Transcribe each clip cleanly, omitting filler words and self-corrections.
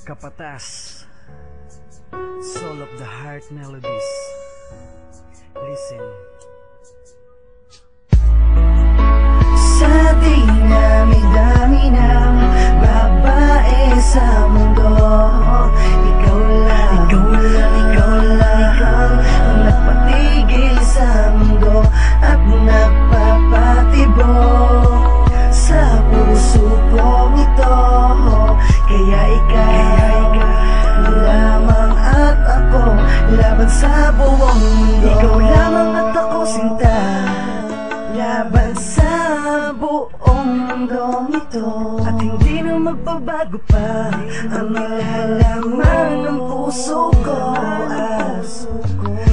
Kapatas, Soul of the Heart Melodies. Listen. Sa dinami-dami ng babae sa mundo, ikaw lang ang nagpatigil sa mundo at nagpapatibok sa puso kong ito. Kaya ikaw lamang at ako, laban sa buong mundo. Ikaw lamang at ako, sinta, laban sa buong mundong ito. At hindi na magbabago pa ang nilalaman ng puso ko.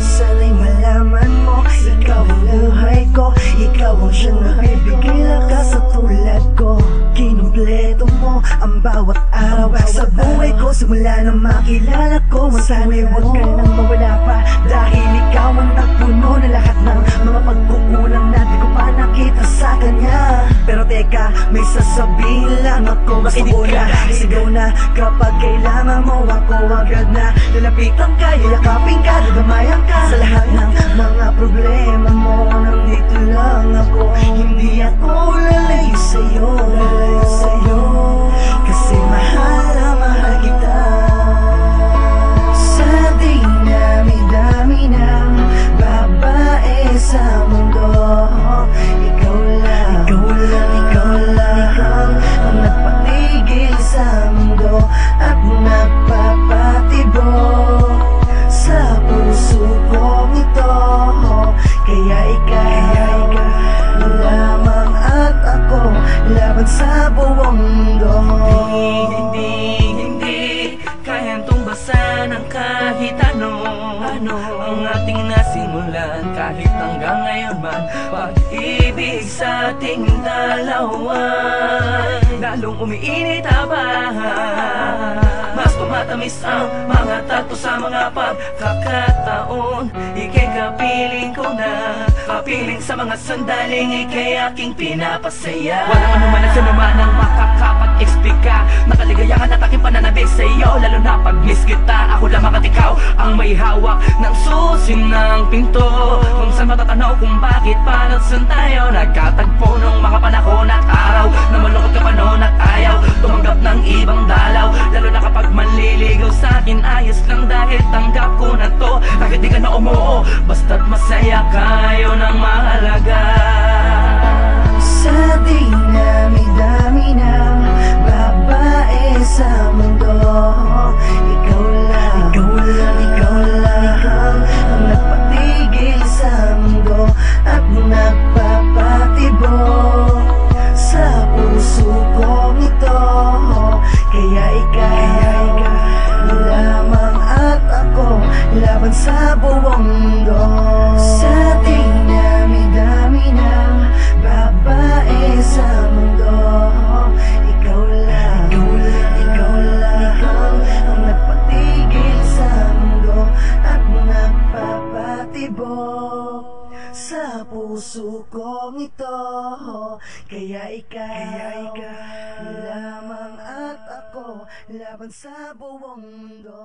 Sana'y malaman mo, ikaw ang buhay ko, ikaw ang siyang nagbibigay lakas sa tulad ko. Kinumpleto mo ang bawat araw sa buhay ko, simula na makilala ko. Sana'y huwag ka nang mawala pa, dahil ikaw ang nagpuno na lahat ng mga pagkukulang na di ko pa nakita sa kanya. Pero teka, may sasabihin lang ako, mas mauna, sigaw na kapag kailangan mo ako, agad na lalapitan ka, yayakapin ka, dadamayan ka. Sa lahat ng mga problema mo, nandito lang ako. Hindi ako lalayo sa'yo, kasi mahal na mahal kita. Sa dinami-dami ng babae sa mundo, ikaw lang ang nagpatigil sa mundo at nagpapatibok sa puso kong ito. Kaya ikaw lamang at ako, laban sa buong mundo. Hindi kayang tumbasan ng kahit ano ang ating nasimulan, kahit hanggang ngayon man. Pag-ibig sa ating dalawa, lalong umiinit habang mas tumatamis ang mga tato sa mga pagkakataon. Ika'y kapiling ko na, kapiling sa mga sandaling ika'y aking pinapasaya. Walang anuman at sinuman ang makakapag-eksplika na kaligayahan at aking pananabik sa iyo, lalo na pag-miss kita. Ako lamang at ikaw ang may hawak ng susi ng pinto, kung saan matatanaw kung bakit paano saan tayo nagkatagpo nung mga panahon at araw na malungkot ka pa noon at ayaw tumanggap ng ibang dalaw. Lalo na kapag manliligaw sa'kin, ayos lang dahil tanggap ko na to. Kahit di ka na umuo, basta't masaya kayo ng mahalaga. Sa dinami-dami ng babae sa mundo, ikaw lang ang nagpatigil sa mundo at nagpapatibok sa puso kong ito. Kaya ikaw lamang at ako, laban sa buong mundo. Sa dinami-dami ng babae sa mundo, ikaw lang ang nagpatigil sa mundo at nagpapatibok sa puso kong ito. Kaya ikaw lamang at ako, laban sa buong mundo.